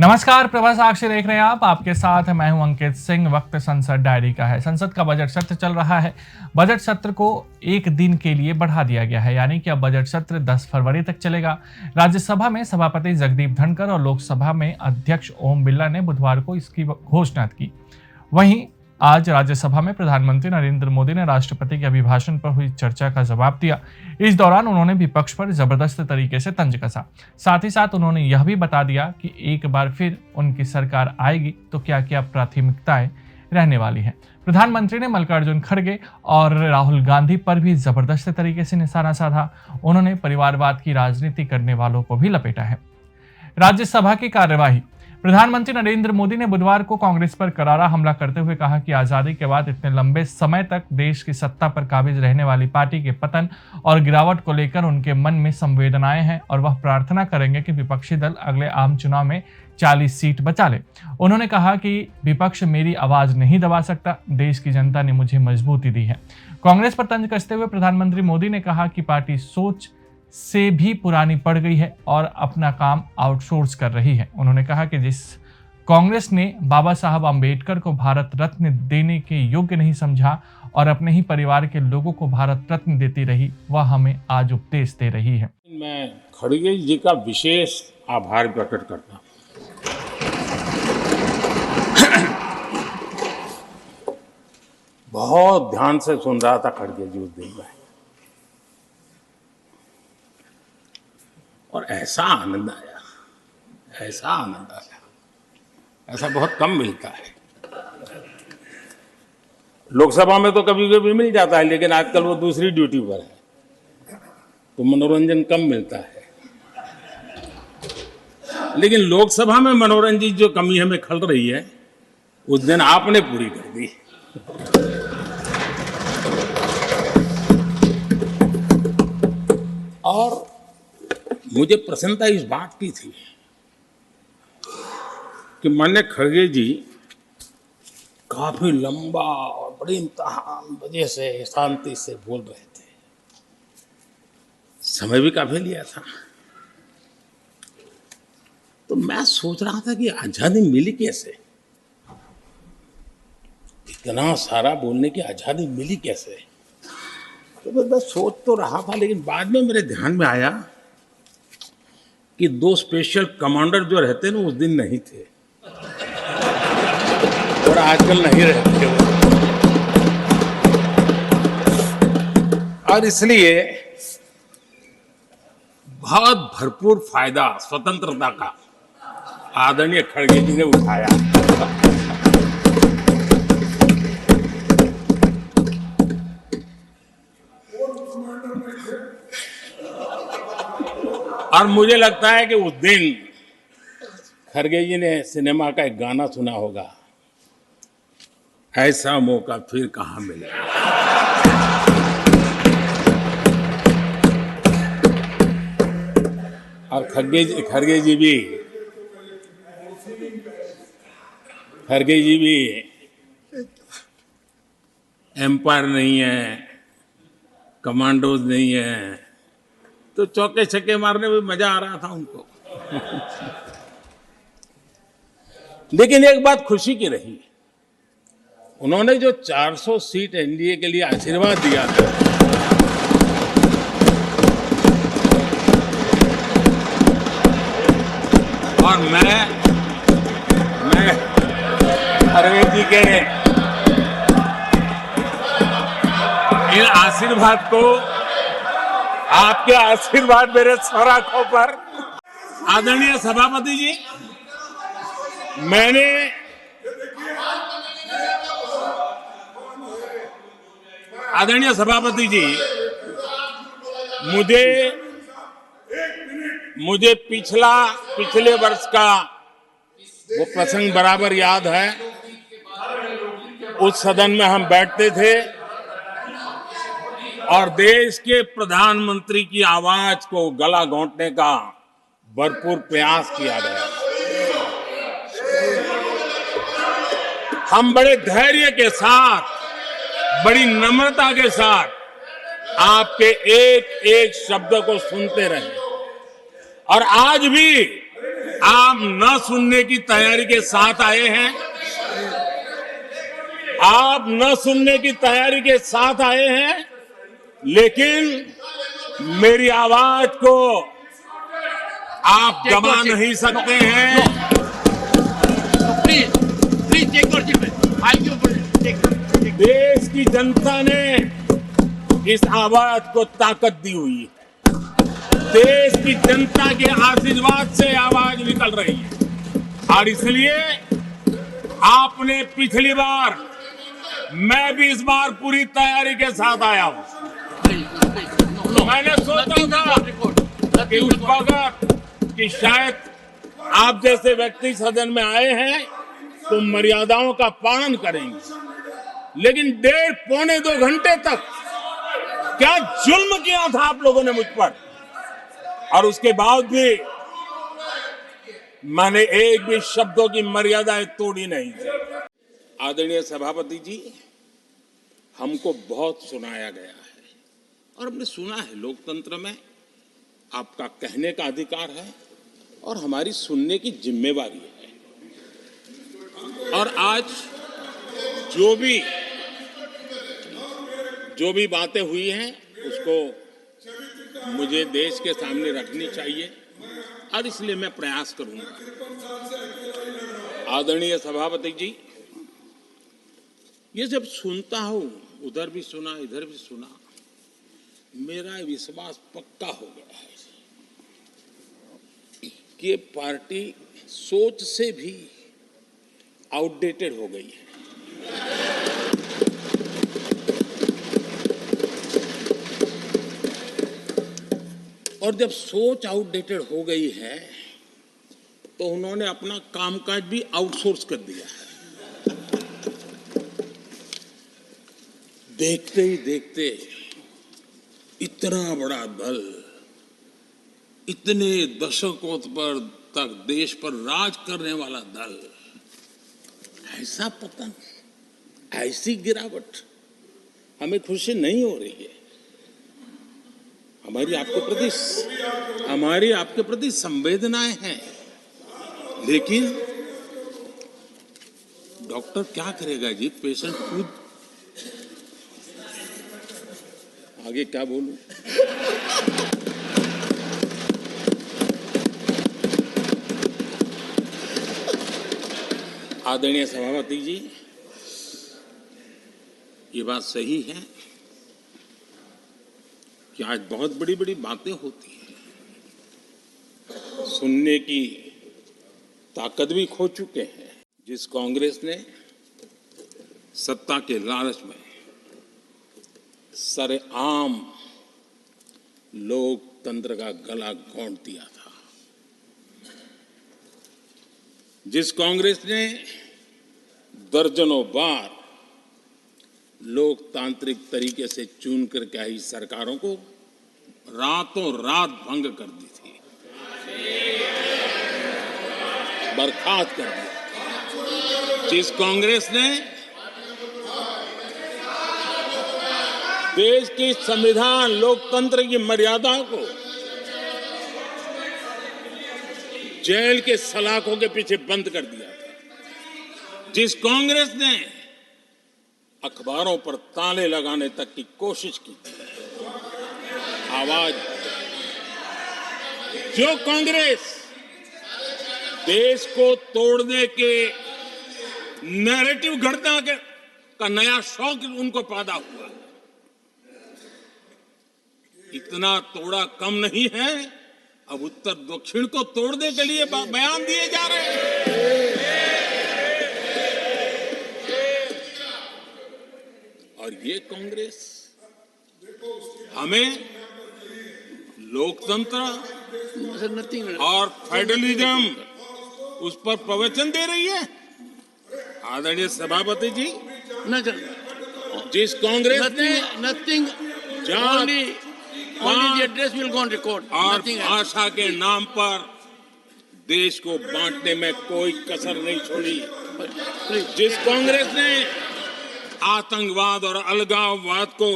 नमस्कार, प्रभा साक्षी देख रहे हैं आप। आपके साथ मैं हूं अंकित सिंह। वक्त संसद डायरी का है। संसद का बजट सत्र चल रहा है। बजट सत्र को एक दिन के लिए बढ़ा दिया गया है, यानी कि अब बजट सत्र 10 फरवरी तक चलेगा। राज्यसभा में सभापति जगदीप धनखड़ और लोकसभा में अध्यक्ष ओम बिरला ने बुधवार को इसकी घोषणा की। वहीं आज राज्यसभा में प्रधानमंत्री नरेंद्र मोदी ने राष्ट्रपति के अभिभाषण पर हुई चर्चा का जवाब दिया। इस दौरान उन्होंने विपक्ष पर जबरदस्त तरीके से तंज कसा। साथ ही साथ उन्होंने यह भी बता दिया कि एक बार फिर उनकी सरकार आएगी तो क्या क्या प्राथमिकताएं रहने वाली हैं। प्रधानमंत्री ने मल्लिकार्जुन खड़गे और राहुल गांधी पर भी जबरदस्त तरीके से निशाना साधा। उन्होंने परिवारवाद की राजनीति करने वालों को भी लपेटा है। राज्यसभा की कार्यवाही। प्रधानमंत्री नरेंद्र मोदी ने बुधवार को कांग्रेस पर करारा हमला करते हुए कहा कि आजादी के बाद इतने लंबे समय तक देश की सत्ता पर काबिज रहने वाली पार्टी के पतन और गिरावट को लेकर उनके मन में संवेदनाएं हैं और वह प्रार्थना करेंगे कि विपक्षी दल अगले आम चुनाव में 40 सीट बचा ले। उन्होंने कहा कि विपक्ष मेरी आवाज नहीं दबा सकता, देश की जनता ने मुझे मजबूती दी है। कांग्रेस पर तंज कसते हुए प्रधानमंत्री मोदी ने कहा कि पार्टी सोच से भी पुरानी पड़ गई है और अपना काम आउटसोर्स कर रही है। उन्होंने कहा कि जिस कांग्रेस ने बाबा साहब अंबेडकर को भारत रत्न देने के योग्य नहीं समझा और अपने ही परिवार के लोगों को भारत रत्न देती रही, वह हमें आज उपदेश दे रही है। मैं खड़गे जी का विशेष आभार प्रकट करता हूं। बहुत ध्यान से सुन रहा था खड़गे जी उस दिन में, और ऐसा आनंद आया, ऐसा बहुत कम मिलता है। लोकसभा में तो कभी कभी मिल जाता है, लेकिन आजकल वो दूसरी ड्यूटी पर है तो मनोरंजन कम मिलता है। लेकिन लोकसभा में मनोरंजन जो कमी हमें खल रही है, उस दिन आपने पूरी कर दी। और मुझे प्रसन्नता इस बात की थी कि माननीय खड़गे जी काफी लंबा और बड़ी इम्तिहान वजह से शांति से बोल रहे थे। समय भी काफी लिया था। तो मैं सोच रहा था कि आजादी मिली कैसे, इतना सारा बोलने की आजादी मिली कैसे। तो मैं सोच तो रहा था, लेकिन बाद में मेरे ध्यान में आया कि 2 स्पेशल कमांडर जो रहते हैं ना, उस दिन नहीं थे और आजकल नहीं रहते वो। और इसलिए बहुत भरपूर फायदा स्वतंत्रता का आदरणीय खड़गे जी ने उठाया। और मुझे लगता है कि उस दिन खड़गे जी ने सिनेमा का एक गाना सुना होगा, ऐसा मौका फिर कहां मिलेगा। और खड़गे जी भी एम्पायर नहीं है, कमांडोज नहीं है, तो चौके छक्के मारने में मजा आ रहा था उनको। लेकिन एक बात खुशी की रही, उन्होंने जो 400 सीट एनडीए के लिए आशीर्वाद दिया था, और मैं खड़गे जी के इन आशीर्वाद को, आपके आशीर्वाद मेरे सर आंखों पर। आदरणीय सभापति जी, मुझे पिछले वर्ष का वो प्रसंग बराबर याद है। उस सदन में हम बैठते थे और देश के प्रधानमंत्री की आवाज को गला घोंटने का भरपूर प्रयास किया गया। हम बड़े धैर्य के साथ, बड़ी नम्रता के साथ आपके एक एक शब्द को सुनते रहे। और आज भी आप न सुनने की तैयारी के साथ आए हैं, आप न सुनने की तैयारी के साथ आए हैं, लेकिन मेरी आवाज को आप दबा नहीं सकते हैं। Please take your seat. I'll give you. देश की जनता ने इस आवाज को ताकत दी हुई है। देश की जनता के आशीर्वाद से आवाज निकल रही है और इसलिए आपने पिछली बार, मैं भी इस बार पूरी तैयारी के साथ आया हूं। मैंने सोचा था कि उस वक्त कि शायद आप जैसे व्यक्ति सदन में आए हैं तो मर्यादाओं का पालन करेंगे, लेकिन 1.5-2 घंटे तक क्या जुल्म किया था आप लोगों ने मुझ पर, और उसके बाद भी मैंने एक भी शब्दों की मर्यादाएं तोड़ी नहीं थी। आदरणीय सभापति जी, हमको बहुत सुनाया गया है और हमने सुना है, लोकतंत्र में आपका कहने का अधिकार है और हमारी सुनने की जिम्मेवारी है। और आज जो भी बातें हुई हैं उसको मुझे देश के सामने रखनी चाहिए और इसलिए मैं प्रयास करूंगा। आदरणीय सभापति जी, ये जब सुनता हूं, उधर भी सुना इधर भी सुना, मेरा विश्वास पक्का हो गया है कि ये पार्टी सोच से भी आउटडेटेड हो गई है। और जब सोच आउटडेटेड हो गई है तो उन्होंने अपना कामकाज भी आउटसोर्स कर दिया है। देखते ही देखते इतना बड़ा दल, इतने दशकों पर तक देश पर राज करने वाला दल, ऐसा पतन, ऐसी गिरावट हमें खुशी नहीं हो रही है। हमारी आपके प्रति संवेदनाएं हैं, लेकिन डॉक्टर क्या करेगा जी, पेशेंट खुद। आगे क्या बोलूं? आदरणीय सभापति जी, ये बात सही है कि आज बहुत बड़ी बड़ी बातें होती हैं, सुनने की ताकत भी खो चुके हैं। जिस कांग्रेस ने सत्ता के लालच में सरेआम लोकतंत्र का गला घोंट दिया था, जिस कांग्रेस ने दर्जनों बार लोकतांत्रिक तरीके से चुन करके आई सरकारों को रातों रात भंग कर दी थी, बर्खास्त कर दिया, जिस कांग्रेस ने देश की संविधान, लोकतंत्र की मर्यादा को जेल के सलाखों के पीछे बंद कर दिया था, जिस कांग्रेस ने अखबारों पर ताले लगाने तक की कोशिश की थी, आवाज, जो कांग्रेस देश को तोड़ने के नैरेटिव घड़ना का नया शौक उनको पैदा हुआ, इतना तोड़ा कम नहीं है, अब उत्तर दक्षिण को तोड़ने के लिए बयान दिए जा रहे हैं। और ये कांग्रेस हमें लोकतंत्र और फेडरलिज्म उस पर प्रवचन दे रही है। आदरणीय सभापति जी, जिस कांग्रेस ने Nothing. Only the address will go on record. और Nothing else. भाषा के नाम पर देश को बांटने में कोई कसर नहीं छोड़ी, Please. जिस कांग्रेस ने आतंकवाद और अलगाववाद को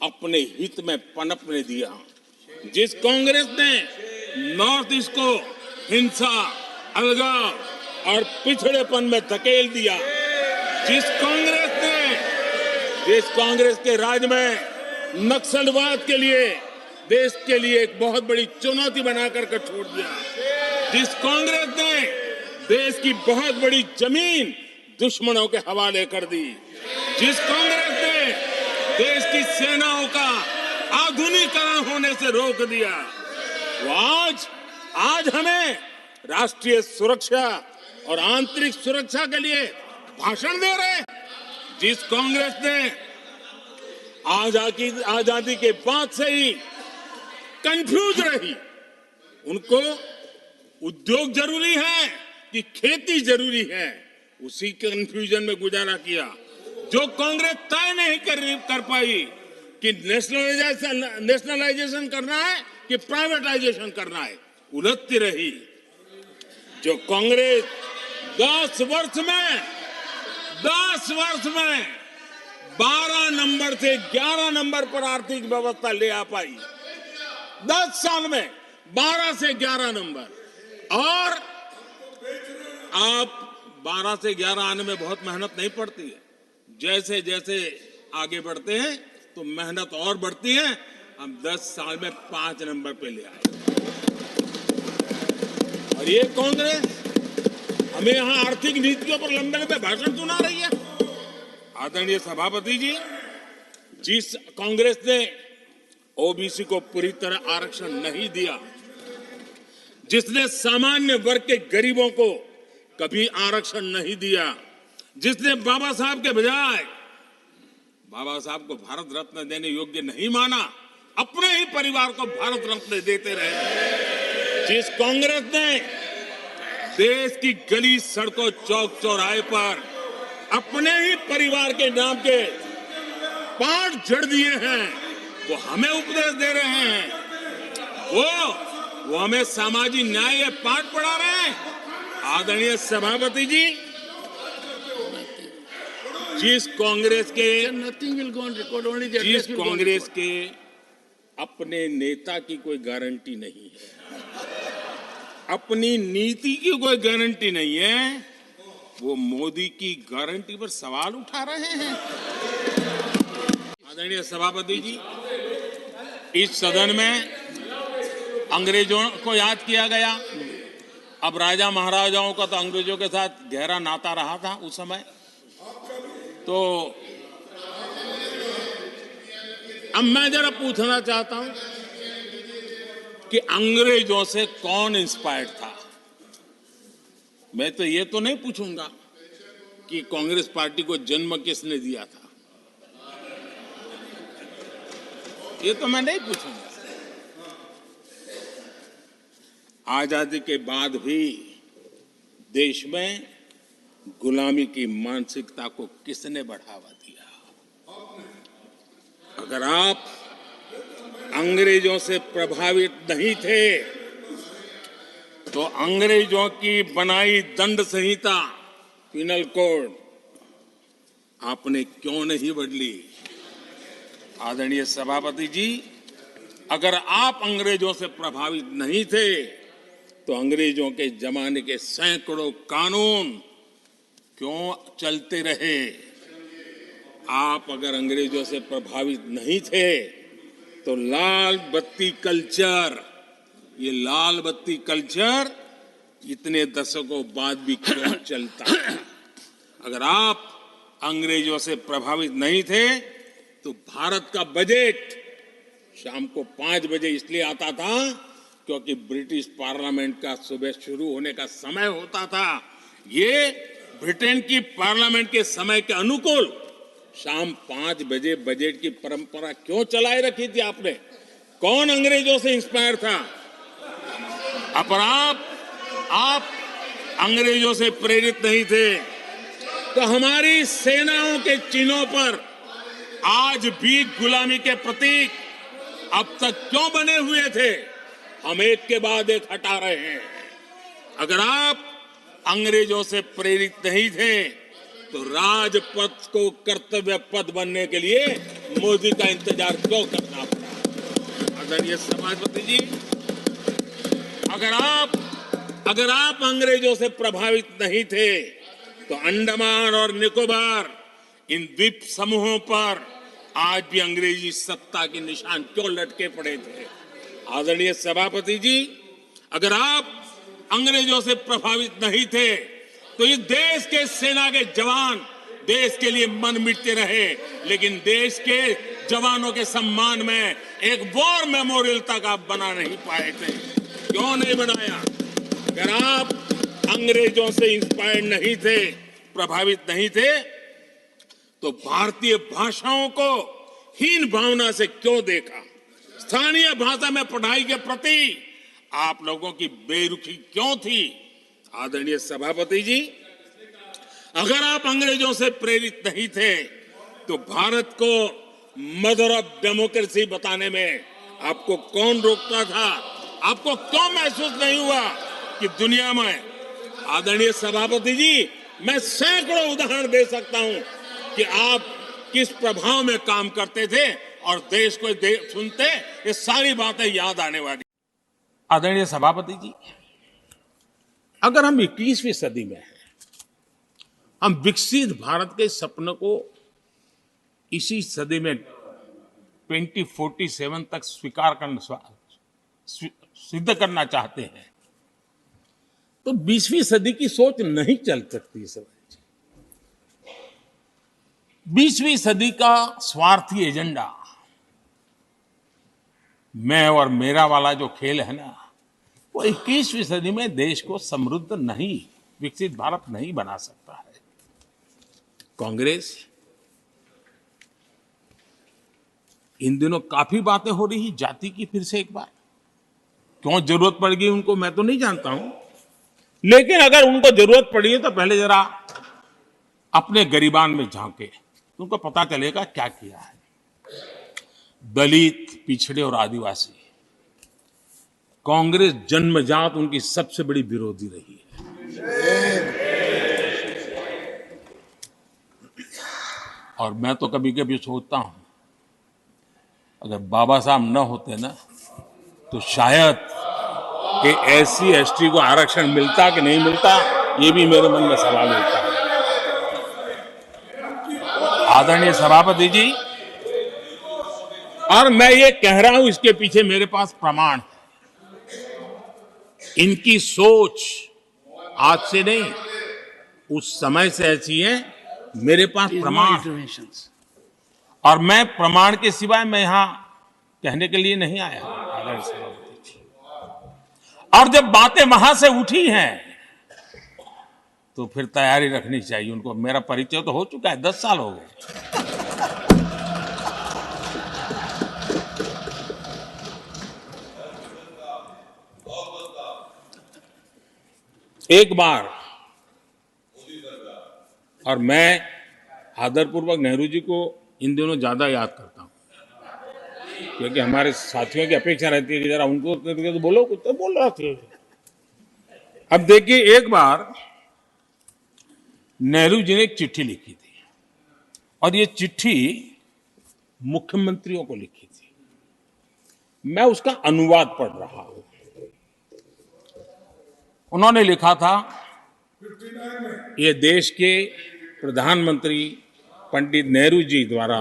अपने हित में पनपने दिया, जिस कांग्रेस ने नॉर्थ ईस्ट को हिंसा अलगाव और पिछड़ेपन में धकेल दिया। जिस कांग्रेस के राज में नक्सलवाद के लिए देश के लिए एक बहुत बड़ी चुनौती बनाकर के छोड़ दिया, जिस कांग्रेस ने देश की बहुत बड़ी जमीन दुश्मनों के हवाले कर दी, जिस कांग्रेस ने देश की सेनाओं का आधुनिकीकरण होने से रोक दिया, वो आज हमें राष्ट्रीय सुरक्षा और आंतरिक सुरक्षा के लिए भाषण दे रहे हैं। जिस कांग्रेस ने आजादी के बाद से ही कंफ्यूज रही, उनको उद्योग जरूरी है कि खेती जरूरी है, उसी कंफ्यूजन में गुजारा किया। जो कांग्रेस तय नहीं कर पाई कि नेशनलाइजेशन करना है कि प्राइवेटाइजेशन करना है, उलझती रही। जो कांग्रेस 10 वर्ष में 12 नंबर से 11 नंबर पर आर्थिक व्यवस्था ले आ पाई, 10 साल में 12 से 11 नंबर। और आप 12 से 11 आने में बहुत मेहनत नहीं पड़ती है, जैसे जैसे आगे बढ़ते हैं तो मेहनत और बढ़ती है। हम 10 साल में 5 नंबर पे ले आए। और ये कांग्रेस हमें यहां आर्थिक नीतियों पर लंबे लंबे भाषण सुना रही है। आदरणीय सभापति जी, जिस कांग्रेस ने ओबीसी को पूरी तरह आरक्षण नहीं दिया, जिसने सामान्य वर्ग के गरीबों को कभी आरक्षण नहीं दिया, जिसने बाबा साहब के बजाय बाबा साहब को भारत रत्न देने योग्य नहीं माना, अपने ही परिवार को भारत रत्न देते रहे, जिस कांग्रेस ने देश की गली सड़कों चौक चौराहे पर अपने ही परिवार के नाम के पाठ जड़ दिए हैं, वो हमें उपदेश दे रहे हैं, वो हमें सामाजिक न्याय के पाठ पढ़ा रहे हैं। आदरणीय सभापति जी, जिस कांग्रेस के अपने नेता की कोई गारंटी नहीं है, अपनी नीति की कोई गारंटी नहीं है, वो मोदी की गारंटी पर सवाल उठा रहे हैं। आदरणीय सभापति जी, इस सदन में अंग्रेजों को याद किया गया। अब राजा महाराजाओं का तो अंग्रेजों के साथ गहरा नाता रहा था उस समय, तो अब मैं जरा पूछना चाहता हूं कि अंग्रेजों से कौन इंस्पायर्ड था। मैं तो ये तो नहीं पूछूंगा कि कांग्रेस पार्टी को जन्म किसने दिया था, ये तो मैं नहीं पूछूंगा। आजादी के बाद भी देश में गुलामी की मानसिकता को किसने बढ़ावा दिया? अगर आप अंग्रेजों से प्रभावित नहीं थे तो अंग्रेजों की बनाई दंड संहिता, पिनल कोड, आपने क्यों नहीं बदली? आदरणीय सभापति जी, अगर आप अंग्रेजों से प्रभावित नहीं थे तो अंग्रेजों के जमाने के सैकड़ों कानून क्यों चलते रहे? आप अगर अंग्रेजों से प्रभावित नहीं थे तो लाल बत्ती कल्चर, ये लाल बत्ती कल्चर इतने दशकों बाद भी क्यों चलता? अगर आप अंग्रेजों से प्रभावित नहीं थे तो भारत का बजट शाम को 5 बजे इसलिए आता था क्योंकि ब्रिटिश पार्लियामेंट का सुबह शुरू होने का समय होता था। ये ब्रिटेन की पार्लियामेंट के समय के अनुकूल शाम 5 बजे बजट की परंपरा क्यों चलाए रखी थी आपने? कौन अंग्रेजों से इंस्पायर था? पर आप अंग्रेजों से प्रेरित नहीं थे तो हमारी सेनाओं के चिन्हों पर आज भी गुलामी के प्रतीक अब तक क्यों बने हुए थे? हम एक के बाद एक हटा रहे हैं। अगर आप अंग्रेजों से प्रेरित नहीं थे तो राजपथ को कर्तव्य पथ बनने के लिए मोदी का इंतजार क्यों करना पड़ा? आदरणीय सभापति जी, अगर आप अगर आप अंग्रेजों से प्रभावित नहीं थे तो अंडमान और निकोबार इन द्वीप समूहों पर आज भी अंग्रेजी सत्ता के निशान क्यों लटके पड़े थे? आदरणीय सभापति जी, अगर आप अंग्रेजों से प्रभावित नहीं थे तो इस देश के सेना के जवान देश के लिए मन मिटते रहे, लेकिन देश के जवानों के सम्मान में एक वॉर मेमोरियल तक आप बना नहीं पाए थे। क्यों नहीं बनाया? अगर आप अंग्रेजों से इंस्पायर्ड नहीं थे, प्रभावित नहीं थे, तो भारतीय भाषाओं को हीन भावना से क्यों देखा? स्थानीय भाषा में पढ़ाई के प्रति आप लोगों की बेरुखी क्यों थी? आदरणीय सभापति जी, अगर आप अंग्रेजों से प्रेरित नहीं थे तो भारत को मदर ऑफ डेमोक्रेसी बताने में आपको कौन रोकता था? आपको क्यों महसूस नहीं हुआ कि दुनिया में? आदरणीय सभापति जी, मैं सैकड़ों उदाहरण दे सकता हूं कि आप किस प्रभाव में काम करते थे और देश को सुनते ये सारी बातें याद आने वाली। आदरणीय सभापति जी, अगर हम 21वीं सदी में हैं, हम विकसित भारत के सपने को इसी सदी में 2047 तक स्वीकार करना, सिद्ध करना चाहते हैं, तो 20वीं सदी की सोच नहीं चल सकती। इस 20वीं सदी का स्वार्थी एजेंडा, मैं और मेरा वाला जो खेल है ना, वो 21वीं सदी में देश को समृद्ध नहीं, विकसित भारत नहीं बना सकता है। कांग्रेस इन दिनों काफी बातें हो रही जाति की, फिर से एक बार क्यों जरूरत पड़ गई उनको मैं तो नहीं जानता हूं, लेकिन अगर उनको जरूरत पड़ी है तो पहले जरा अपने गरिबान में झांके, उनको पता चलेगा क्या किया है। दलित, पिछड़े और आदिवासी, कांग्रेस जन्मजात उनकी सबसे बड़ी विरोधी रही है। और मैं तो कभी कभी सोचता हूं, अगर बाबा साहब न होते ना तो शायद कि एससी एसटी को आरक्षण मिलता कि नहीं मिलता, ये भी मेरे मन में सवाल उठता है। आदरणीय सभापति जी, और मैं ये कह रहा हूं, इसके पीछे मेरे पास प्रमाण है। इनकी सोच आज से नहीं, उस समय से ऐसी है, मेरे पास प्रमाण। और मैं प्रमाण के सिवाय मैं यहां कहने के लिए नहीं आया। आदरणीय सभापति जी, और जब बातें वहां से उठी हैं तो फिर तैयारी रखनी चाहिए उनको। मेरा परिचय तो हो चुका है, 10 साल हो गए। एक बार, और मैं आदरपूर्वक नेहरू जी को इन दिनों ज्यादा याद करता हूं, क्योंकि हमारे साथियों की अपेक्षा रहती है कि जरा उनको तो बोलो, कुछ तो बोल रहा थे। अब देखिए, एक बार नेहरू जी ने एक चिट्ठी लिखी थी, और ये चिट्ठी मुख्यमंत्रियों को लिखी थी। मैं उसका अनुवाद पढ़ रहा हूं। उन्होंने लिखा था, ये देश के प्रधानमंत्री पंडित नेहरू जी द्वारा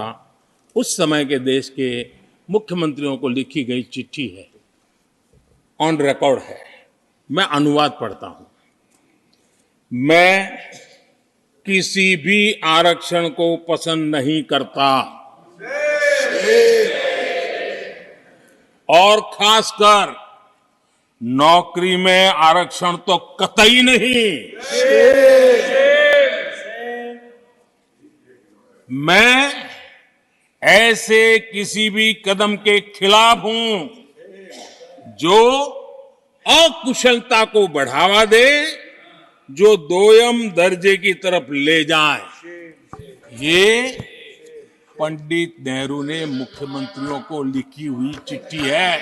उस समय के देश के मुख्यमंत्रियों को लिखी गई चिट्ठी है, ऑन रिकॉर्ड है। मैं अनुवाद पढ़ता हूं। मैं किसी भी आरक्षण को पसंद नहीं करता, और खासकर नौकरी में आरक्षण तो कतई नहीं। मैं ऐसे किसी भी कदम के खिलाफ हूं जो अकुशलता को बढ़ावा दे, जो दोयम दर्जे की तरफ ले जाए। ये पंडित नेहरू ने मुख्यमंत्रियों को लिखी हुई चिट्ठी है।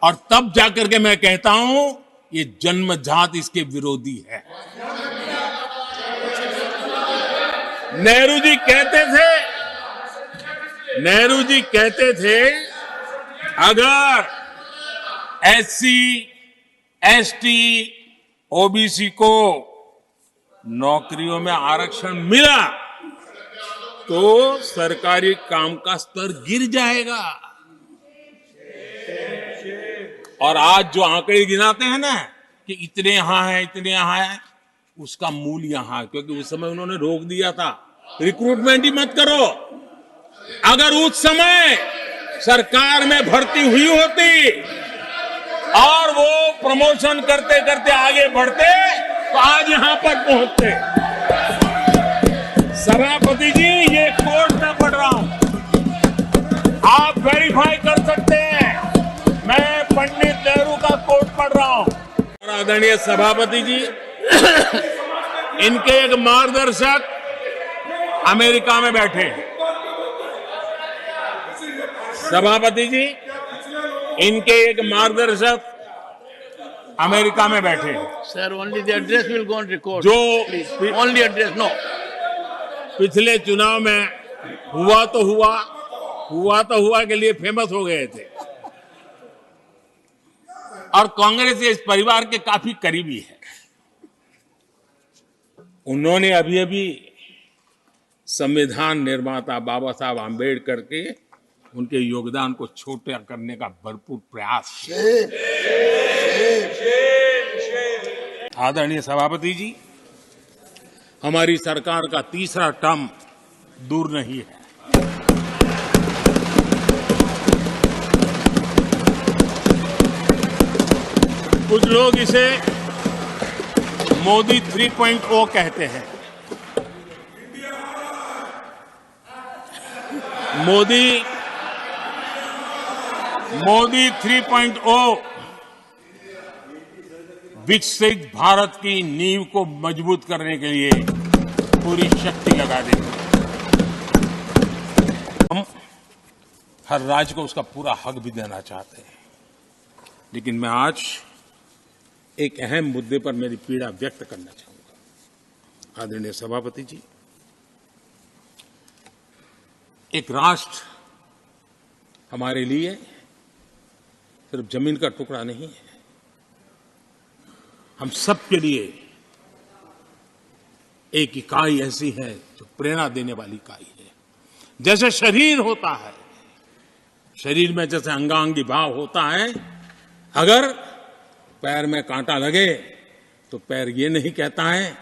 और तब जाकर के मैं कहता हूं, ये जन्मजात इसके विरोधी है। नेहरू जी कहते थे, अगर एससी एसटी, ओबीसी को नौकरियों में आरक्षण मिला तो सरकारी काम का स्तर गिर जाएगा। और आज जो आंकड़े गिनाते हैं ना कि इतने यहां है, इतने यहां है, उसका मूल यहां है, क्योंकि उस समय उन्होंने रोक दिया था रिक्रूटमेंट ही मत करो। अगर उस समय सरकार में भर्ती हुई होती और वो प्रमोशन करते करते आगे बढ़ते तो आज यहां पर पहुंचते। सभापति जी, ये कोर्ट में पढ़ रहा हूं, आप वेरीफाई कर सकते हैं, मैं पंडित नेहरू का कोर्ट पढ़ रहा हूं। आदरणीय सभापति जी, इनके एक मार्गदर्शक अमेरिका में बैठे हैं। सभापति जी, इनके एक मार्गदर्शक अमेरिका में बैठे हैं। Sir, only the address will go on record. जो Please, only address, no. पिछले चुनाव में हुआ तो हुआ के लिए फेमस हो गए थे और कांग्रेस इस परिवार के काफी करीबी है। उन्होंने अभी अभी संविधान निर्माता बाबा साहब आंबेडकर के उनके योगदान को छोटा करने का भरपूर प्रयास किया। आदरणीय सभापति जी, हमारी सरकार का तीसरा टर्म दूर नहीं है। कुछ लोग इसे मोदी 3.0 कहते हैं। मोदी 3.0 विकसित भारत की नींव को मजबूत करने के लिए पूरी शक्ति लगा देंगे। हम हर राज्य को उसका पूरा हक भी देना चाहते हैं, लेकिन मैं आज एक अहम मुद्दे पर मेरी पीड़ा व्यक्त करना चाहूंगा। आदरणीय सभापति जी, एक राष्ट्र हमारे लिए सिर्फ जमीन का टुकड़ा नहीं है, हम सबके लिए एक इकाई ऐसी है जो प्रेरणा देने वाली इकाई है। जैसे शरीर होता है, शरीर में जैसे अंगांगी भाव होता है, अगर पैर में कांटा लगे तो पैर ये नहीं कहता है,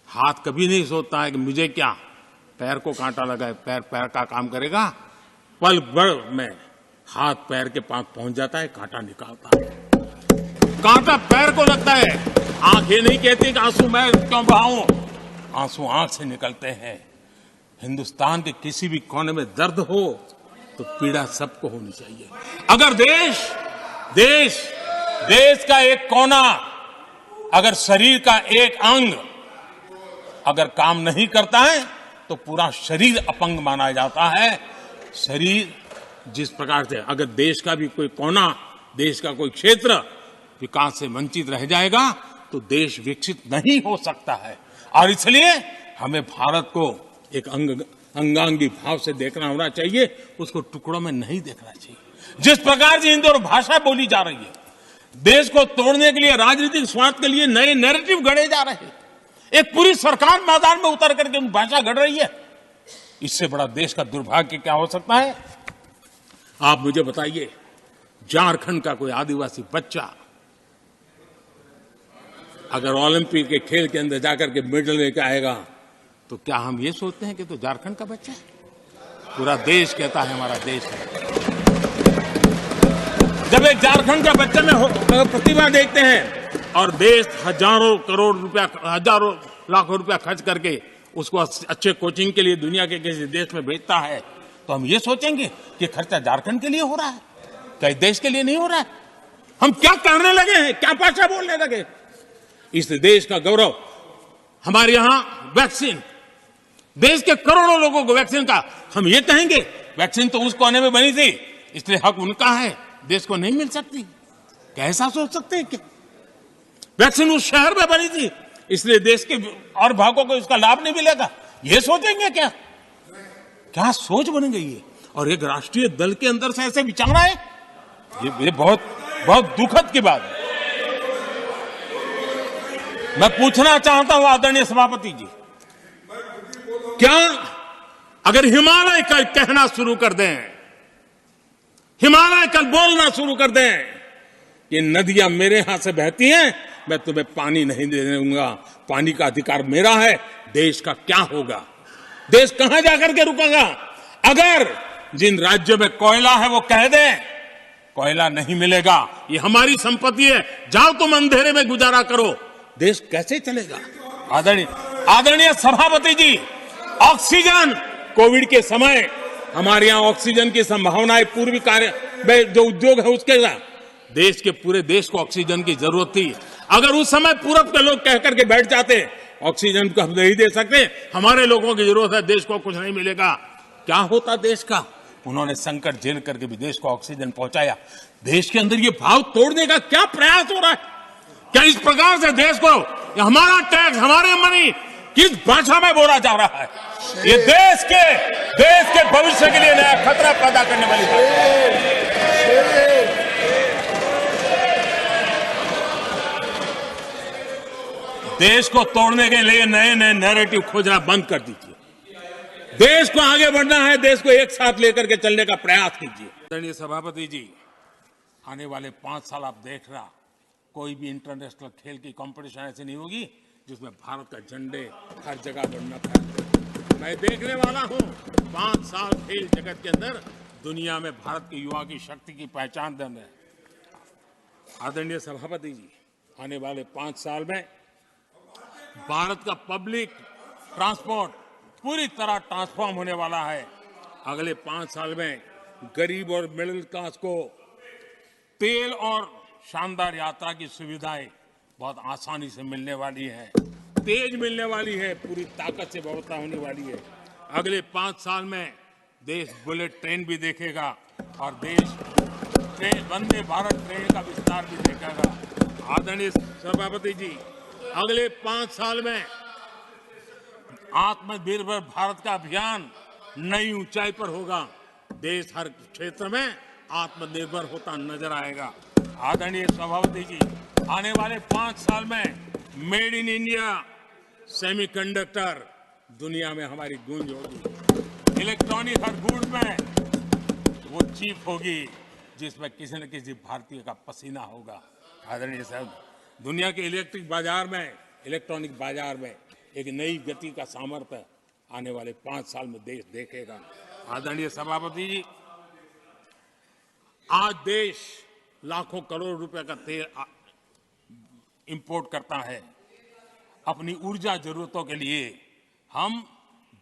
हाथ कभी नहीं सोचता है कि मुझे क्या, पैर को कांटा लगा है, पैर पैर का काम करेगा, पल भर में हाथ पैर के पास पहुंच जाता है, कांटा निकालता है। कांटा पैर को लगता है, आंख ये नहीं कहती कि आंसू मैं क्यों बहाऊं, आंसू आंख से निकलते हैं। हिंदुस्तान के किसी भी कोने में दर्द हो तो पीड़ा सबको होनी चाहिए। अगर देश का एक कोना, अगर शरीर का एक अंग अगर काम नहीं करता है तो पूरा शरीर अपंग माना जाता है। शरीर जिस प्रकार से, अगर देश का भी कोई कोना, देश का कोई क्षेत्र विकास से वंचित रह जाएगा तो देश विकसित नहीं हो सकता है। और इसलिए हमें भारत को एक अंगांगी भाव से देखना होना चाहिए, उसको टुकड़ों में नहीं देखना चाहिए। जिस प्रकार से हिंदी और भाषा बोली जा रही है, देश को तोड़ने के लिए, राजनीतिक स्वार्थ के लिए नए नैरेटिव गढ़े जा रहे हैं। एक पूरी सरकार मैदान में उतर करके भाषा गढ़ रही है। इससे बड़ा देश का दुर्भाग्य क्या हो सकता है? आप मुझे बताइए, झारखंड का कोई आदिवासी बच्चा अगर ओलंपिक के खेल के अंदर जाकर के मेडल लेकर आएगा तो क्या हम ये सोचते हैं कि तो झारखंड का बच्चा है? पूरा देश कहता है हमारा देश है। जब एक झारखंड का बच्चे में प्रतिभा देखते हैं और देश हजारों करोड़ रुपया, हजारों लाखों रुपया खर्च करके उसको अच्छे कोचिंग के लिए दुनिया के किसी देश में भेजता है, तो हम ये सोचेंगे कि खर्चा झारखंड के लिए हो रहा है, क्या देश के लिए नहीं हो रहा है? हम क्या करने लगे हैं, क्या भाषा बोलने लगे? इस देश का गौरव हमारे यहां वैक्सीन, देश के करोड़ों लोगों को वैक्सीन का, हम ये कहेंगे वैक्सीन तो उस कोने में बनी थी इसलिए हक उनका है, देश को नहीं मिल सकती? कैसा सोच सकते हैं? क्या वैक्सीन उस शहर में बनी थी इसलिए देश के और भागों को इसका लाभ नहीं मिलेगा? ये सोचेंगे क्या? क्या सोच बन गई है? और एक राष्ट्रीय दल के अंदर से ऐसे विचार है, ये बहुत बहुत दुखद की बात है। मैं पूछना चाहता हूं आदरणीय सभापति जी, क्या अगर हिमालय कल कहना शुरू कर दें, हिमालय कल बोलना शुरू कर दें कि नदियां मेरे यहां से बहती हैं, मैं तुम्हें पानी नहीं देने दूंगा, पानी का अधिकार मेरा है, देश का क्या होगा? देश कहां जाकर के रुकेगा? अगर जिन राज्यों में कोयला है वो कह दें कोयला नहीं मिलेगा, ये हमारी संपत्ति है, जाओ तुम अंधेरे में गुजारा करो, देश कैसे चलेगा? आदरणीय सभापति जी, ऑक्सीजन कोविड के समय हमारे यहां ऑक्सीजन की संभावनाएं पूर्वी कार्य में जो उद्योग है उसके देश के पूरे देश को ऑक्सीजन की जरूरत थी। अगर उस समय पूरब के लोग कह करके बैठ जाते ऑक्सीजन को हम नहीं दे सकते, हमारे लोगों की जरूरत है, देश को कुछ नहीं मिलेगा, क्या होता देश का? उन्होंने संकट झेल करके भी देश को ऑक्सीजन पहुंचाया। देश के अंदर ये भाव तोड़ने का क्या प्रयास हो रहा है? क्या इस प्रकार से देश को हमारा टैक्स, हमारे मनी किस भाषा में बोला जा रहा है? ये देश के भविष्य के लिए नया खतरा पैदा करने वाली बात है। देश को तोड़ने के लिए नए नए नैरेटिव खोजना बंद कर दीजिए। देश को आगे बढ़ना है, देश को एक साथ लेकर के चलने का प्रयास कीजिए। आदरणीय सभापति जी, आने वाले 5 साल आप देख रहा, कोई भी इंटरनेशनल खेल की कंपटीशन ऐसी नहीं होगी जिसमें भारत का झंडे हर जगह बढ़ना था। मैं देखने वाला हूं 5 साल खेल जगत के अंदर दुनिया में भारत के युवा की शक्ति की पहचान देने। आदरणीय सभापति जी, आने वाले 5 साल में भारत का पब्लिक ट्रांसपोर्ट पूरी तरह ट्रांसफॉर्म होने वाला है। अगले 5 साल में गरीब और मिडिल क्लास को तेल और शानदार यात्रा की सुविधाएं बहुत आसानी से मिलने वाली है, तेज मिलने वाली है, पूरी ताकत से व्यवस्था होने वाली है। अगले 5 साल में देश बुलेट ट्रेन भी देखेगा और देश वंदे भारत ट्रेन का विस्तार भी देखेगा। आदरणीय सभापति जी, अगले 5 साल में आत्मनिर्भर भारत का अभियान नई ऊंचाई पर होगा। देश हर क्षेत्र में आत्मनिर्भर होता नजर आएगा। आदरणीय सभापति जी, आने वाले 5 साल में मेड इन इंडिया सेमीकंडक्टर दुनिया में हमारी गूंज होगी। इलेक्ट्रॉनिक हर गुड्स में वो चीप होगी जिसमें किसी न किसी भारतीय का पसीना होगा। आदरणीय साहब, दुनिया के इलेक्ट्रॉनिक बाजार में एक नई गति का सामर्थ्य आने वाले 5 साल में देश देखेगा। आदरणीय सभापति जी, आज देश लाखों करोड़ रुपए का तेल इंपोर्ट करता है। अपनी ऊर्जा जरूरतों के लिए हम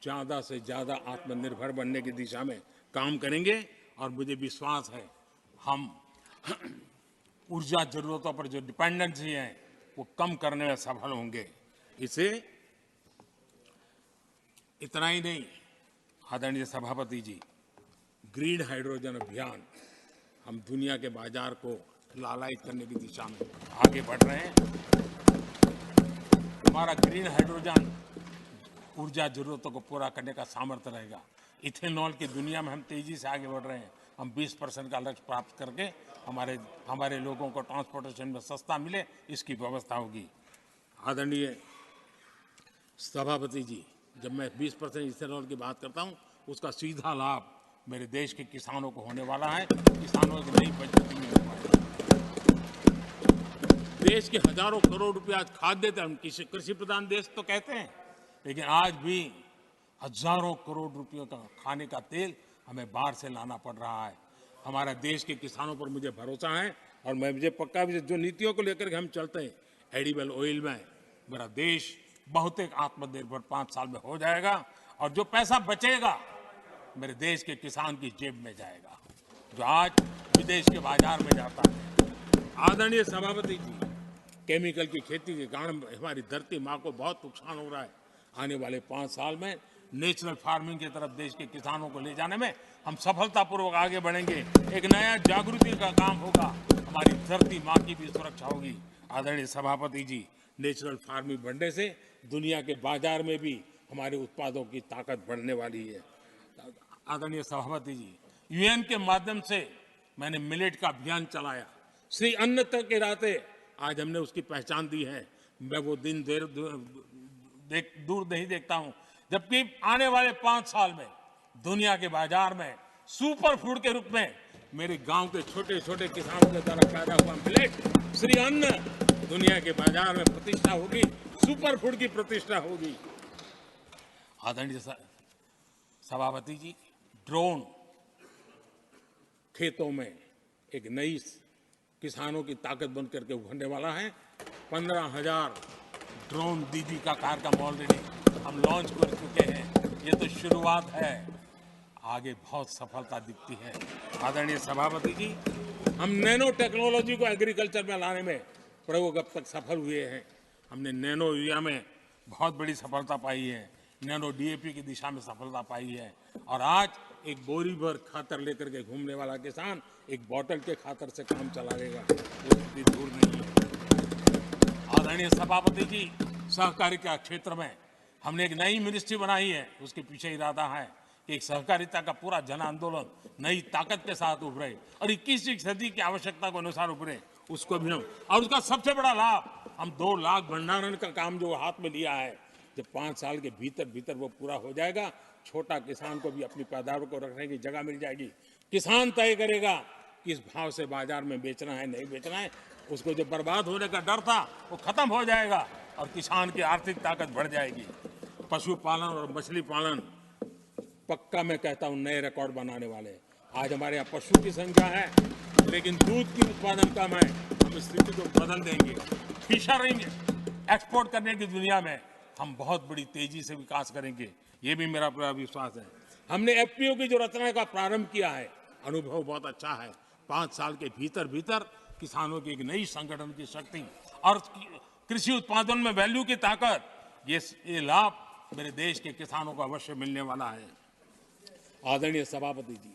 ज्यादा से ज्यादा आत्मनिर्भर बनने की दिशा में काम करेंगे और मुझे विश्वास है हम ऊर्जा जरूरतों पर जो डिपेंडेंसी है वो कम करने में सफल होंगे। इसे इतना ही नहीं, आदरणीय सभापति जी, ग्रीन हाइड्रोजन अभियान हम दुनिया के बाजार को लालायित करने की दिशा में आगे बढ़ रहे हैं। हमारा ग्रीन हाइड्रोजन ऊर्जा जरूरतों को पूरा करने का सामर्थ्य रहेगा। इथेनॉल की दुनिया में हम तेजी से आगे बढ़ रहे हैं। हम 20% का लक्ष्य प्राप्त करके हमारे लोगों को ट्रांसपोर्टेशन में सस्ता मिले, इसकी व्यवस्था होगी। आदरणीय सभापति जी, जब मैं 20% इथेनॉल की बात करता हूं, उसका सीधा लाभ मेरे देश के किसानों को होने वाला है। किसानों की नई बचत मिलने वाली है। देश के हजारों करोड़ रुपए आज खाद्य देते हैं। हम कृषि प्रधान देश तो कहते हैं, लेकिन आज भी हजारों करोड़ रुपयों का खाने का तेल हमें बाहर से लाना पड़ रहा है। हमारे देश के किसानों पर मुझे भरोसा है और मुझे पक्का भी जो नीतियों को लेकर के हम चलते हैं, एडिबल ऑयल में मेरा देश बहुत एक आत्मनिर्भर 5 साल में हो जाएगा और जो पैसा बचेगा मेरे देश के किसान की जेब में जाएगा, जो आज विदेश के बाजार में जाता है। आदरणीय सभापति जी, केमिकल की खेती के कारण हमारी धरती माँ को बहुत नुकसान हो रहा है। आने वाले 5 साल में नेचुरल फार्मिंग की तरफ देश के किसानों को ले जाने में हम सफलतापूर्वक आगे बढ़ेंगे। एक नया जागृति का काम होगा, हमारी धरती माँ की भी सुरक्षा होगी। आदरणीय सभापति जी, नेचुरल फार्मिंग बढ़ने से दुनिया के बाजार में भी हमारे उत्पादों की ताकत बढ़ने वाली है। आदरणीय सभापति जी, यूएन के माध्यम से मैंने मिलेट का अभियान चलाया। श्री अन्न तक के रास्ते आज हमने उसकी पहचान दी है। मैं वो दिन दूर नहीं देखता हूं जबकि आने वाले 5 साल में दुनिया के बाजार में सुपर फूड के रूप में मेरे गांव के छोटे छोटे किसानों के द्वारा पैदा हुआ मिलेट श्री अन्न दुनिया के बाजार में प्रतिष्ठा होगी, सुपर फूड की प्रतिष्ठा होगी। आदरणीय सभापति जी, ड्रोन खेतों में एक नई किसानों की ताकत बन करके उभरने वाला है। 15,000 ड्रोन दीदी का कार्यक्रम ऑलरेडी हम लॉन्च कर चुके हैं। ये तो शुरुआत है, आगे बहुत सफलता दिखती है। आदरणीय सभापति जी, हम नैनो टेक्नोलॉजी को एग्रीकल्चर में लाने में प्रयोग अब तक सफल हुए हैं। हमने नैनो यूरिया में बहुत बड़ी सफलता पाई है, नैनो DAP की दिशा में सफलता पाई है और आज एक बोरी भर खातर लेकर के घूमने वाला किसान एक बोतल के खातर से काम चला लेगा, वो स्थिति दूर नहीं है। आदरणीय सभापति जी, सहकारिता क्षेत्र में हमने एक नई मिनिस्ट्री बनाई है। उसके पीछे इरादा है कि एक सहकारिता का पूरा जन आंदोलन नई ताकत के साथ उभरे और 21वीं सदी की आवश्यकता के अनुसार उभरे, उसको भी हम और उसका सबसे बड़ा लाभ हम 2 लाख भंडारण का काम जो हाथ में लिया है, जब 5 साल के भीतर वो पूरा हो जाएगा, छोटा किसान को भी अपनी पैदावार को रखने की जगह मिल जाएगी। किसान तय करेगा किस भाव से बाजार में बेचना है नहीं बेचना है, उसको जो बर्बाद होने का डर था वो खत्म हो जाएगा और किसान की आर्थिक ताकत बढ़ जाएगी। पशुपालन और मछली पालन पक्का मैं कहता हूं नए रिकॉर्ड बनाने वाले। आज हमारे यहाँ पशु की संख्या है लेकिन दूध की उत्पादन कम है, हम स्थिति को बदल देंगे। फिशरिंग एक्सपोर्ट करने की दुनिया में हम बहुत बड़ी तेजी से विकास करेंगे, ये भी मेरा पूरा विश्वास है। हमने FPO की जो रचना का प्रारंभ किया है, अनुभव बहुत अच्छा है। 5 साल के भीतर किसानों की एक नई संगठन की शक्ति और कृषि उत्पादन में वैल्यू की ताकत, ये लाभ मेरे देश के किसानों को अवश्य मिलने वाला है। आदरणीय सभापति जी,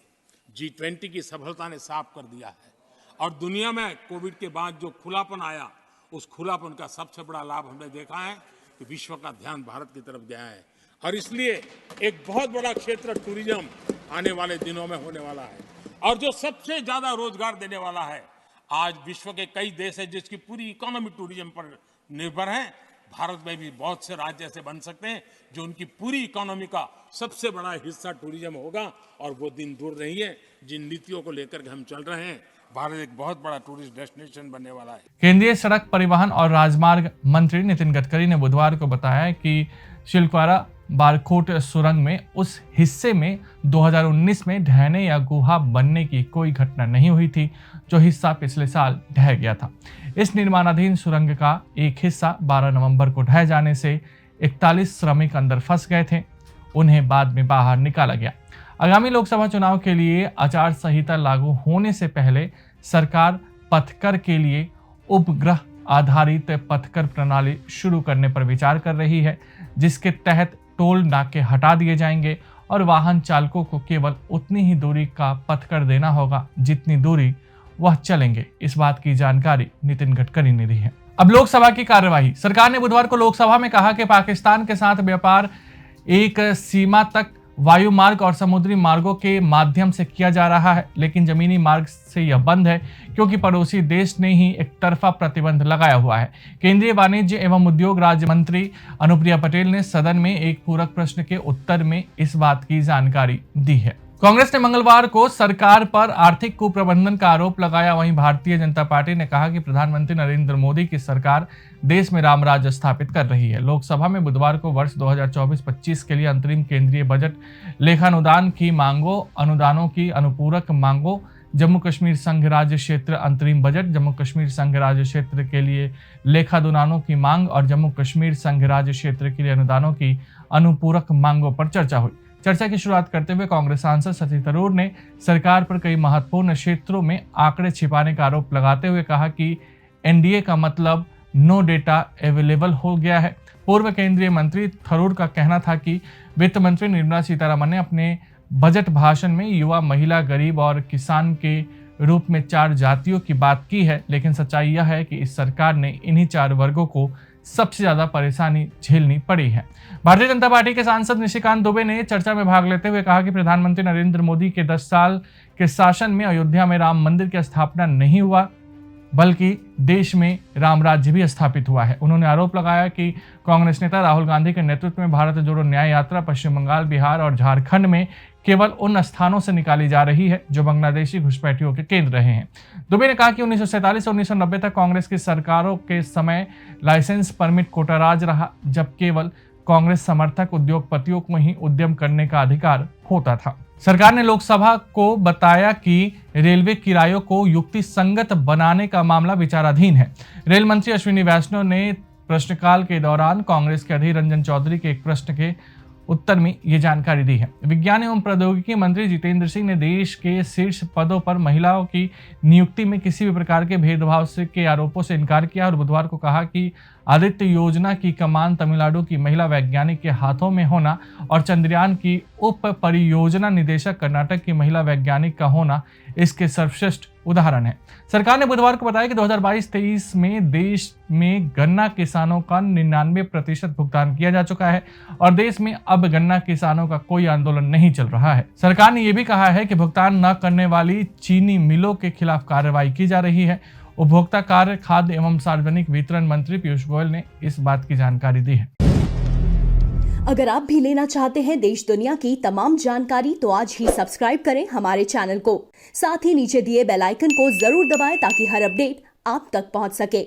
G20 की सफलता ने साफ कर दिया है और दुनिया में कोविड के बाद जो खुलापन आया, उस खुलापन का सबसे बड़ा लाभ हमने देखा है कि विश्व का ध्यान भारत की तरफ गया है और इसलिए एक बहुत बड़ा क्षेत्र टूरिज्म आने वाले दिनों में होने वाला है और जो सबसे ज्यादा रोजगार देने वाला है। आज विश्व के कई देश हैं जिसकी पूरी इकोनॉमी टूरिज्म पर निर्भर है। भारत में भी बहुत से राज्य ऐसे बन सकते हैं जो उनकी पूरी इकोनॉमी का सबसे बड़ा हिस्सा टूरिज्म होगा और वो दिन दूर नहीं है जिन नीतियों को लेकर के हम चल रहे हैं। भारत एक बहुत बड़ा टूरिस्ट डेस्टिनेशन बनने वाला है। केंद्रीय सड़क परिवहन और राजमार्ग मंत्री नितिन गडकरी ने बुधवार को बताया कि शिलक्वारा बारकोट सुरंग में उस हिस्से में 2019 में ढहने या गुहा बनने की कोई घटना नहीं हुई थी, जो हिस्सा पिछले साल ढह गया था। इस निर्माणाधीन सुरंग का एक हिस्सा 12 नवंबर को ढह जाने से 41 श्रमिक अंदर फंस गए थे, उन्हें बाद में बाहर निकाला गया। आगामी लोकसभा चुनाव के लिए आचार संहिता लागू होने से पहले सरकार पथकर के लिए उपग्रह आधारित पथकर प्रणाली शुरू करने पर विचार कर रही है, जिसके तहत टोल नाके हटा दिए जाएंगे और वाहन चालकों को केवल उतनी ही दूरी का पथकर देना होगा जितनी दूरी वह चलेंगे। इस बात की जानकारी नितिन गडकरी ने दी है। अब लोकसभा की कार्यवाही। सरकार ने बुधवार को लोकसभा में कहा कि पाकिस्तान के साथ व्यापार एक सीमा तक वायु मार्ग और समुद्री मार्गों के माध्यम से किया जा रहा है, लेकिन जमीनी मार्ग से यह बंद है क्योंकि पड़ोसी देश ने ही एक तरफा प्रतिबंध लगाया हुआ है। केंद्रीय वाणिज्य एवं उद्योग राज्य मंत्री अनुप्रिया पटेल ने सदन में एक पूरक प्रश्न के उत्तर में इस बात की जानकारी दी है। कांग्रेस ने मंगलवार को सरकार पर आर्थिक कुप्रबंधन का आरोप लगाया। वहीं भारतीय जनता पार्टी ने कहा कि प्रधानमंत्री नरेंद्र मोदी की सरकार देश में रामराज्य स्थापित कर रही है। लोकसभा में बुधवार को वर्ष 2024-25 के लिए अंतरिम केंद्रीय बजट लेखानुदान की मांगों, अनुदानों की अनुपूरक मांगों, जम्मू कश्मीर संघ राज्य क्षेत्र अंतरिम बजट, जम्मू कश्मीर संघ राज्य क्षेत्र के लिए लेखानुदानों की मांग और जम्मू कश्मीर संघ राज्य क्षेत्र के लिए अनुदानों की अनुपूरक मांगों पर चर्चा हुई। चर्चा की शुरुआत करते हुए कांग्रेस सांसद शशि थरूर ने सरकार पर कई महत्वपूर्ण क्षेत्रों में आंकड़े छिपाने का आरोप लगाते हुए कहा कि एनडीए का मतलब नो डेटा अवेलेबल हो गया है। पूर्व केंद्रीय मंत्री थरूर का कहना था कि वित्त मंत्री निर्मला सीतारमण ने अपने बजट भाषण में युवा, महिला, गरीब और किसान के रूप में 4 जातियों की बात की है, लेकिन सच्चाई यह है कि इस सरकार ने इन्हीं 4 वर्गों को सबसे ज्यादा परेशानी झेलनी पड़ी है। भारतीय जनता पार्टी के सांसद निशिकांत दुबे ने चर्चा में भाग लेते हुए कहा कि प्रधानमंत्री नरेंद्र मोदी के 10 साल के शासन में अयोध्या में राम मंदिर की स्थापना नहीं हुआ, बल्कि देश में राम राज्य भी स्थापित हुआ है। उन्होंने आरोप लगाया कि कांग्रेस नेता राहुल गांधी के नेतृत्व में भारत जोड़ो न्याय यात्रा पश्चिम बंगाल, बिहार और झारखंड में केवल उन स्थानों से निकाली जा रही है जो बांग्लादेशी घुसपैठियों के केंद्र रहे हैं। दुबे ने कहा कि 1947 से 1990 तक कांग्रेस की सरकारों के समय लाइसेंस परमिट कोटा राज रहा, जब केवल कांग्रेस समर्थक उद्योगपतियों को ही उद्यम करने का अधिकार होता था। सरकार ने लोकसभा को बताया कि रेलवे किरायों को युक्ति संगत बनाने का मामला विचाराधीन है। रेल मंत्री अश्विनी वैष्णव ने प्रश्नकाल के दौरान कांग्रेस के अधीर रंजन चौधरी के एक प्रश्न के उत्तर में ये जानकारी दी है। विज्ञान एवं प्रौद्योगिकी मंत्री जितेंद्र सिंह ने देश के शीर्ष पदों पर महिलाओं की नियुक्ति में किसी भी प्रकार के भेदभाव के आरोपों से इनकार किया और बुधवार को कहा कि आदित्य योजना की कमान तमिलनाडु की महिला वैज्ञानिक के हाथों में होना और चंद्रयान की उप परियोजना निदेशक कर्नाटक की महिला वैज्ञानिक का होना इसके सर्वश्रेष्ठ उदाहरण है। सरकार ने बुधवार को बताया कि 2022-23 में देश में गन्ना किसानों का 99% भुगतान किया जा चुका है और देश में अब गन्ना किसानों का कोई आंदोलन नहीं चल रहा है। सरकार ने यह भी कहा है कि भुगतान न करने वाली चीनी मिलों के खिलाफ कार्रवाई की जा रही है। उपभोक्ता कार्य, खाद्य एवं सार्वजनिक वितरण मंत्री पीयूष गोयल ने इस बात की जानकारी दी है। अगर आप भी लेना चाहते हैं देश दुनिया की तमाम जानकारी तो आज ही सब्सक्राइब करें हमारे चैनल को। साथ ही नीचे दिए बेल आइकन को जरूर दबाएं ताकि हर अपडेट आप तक पहुंच सके।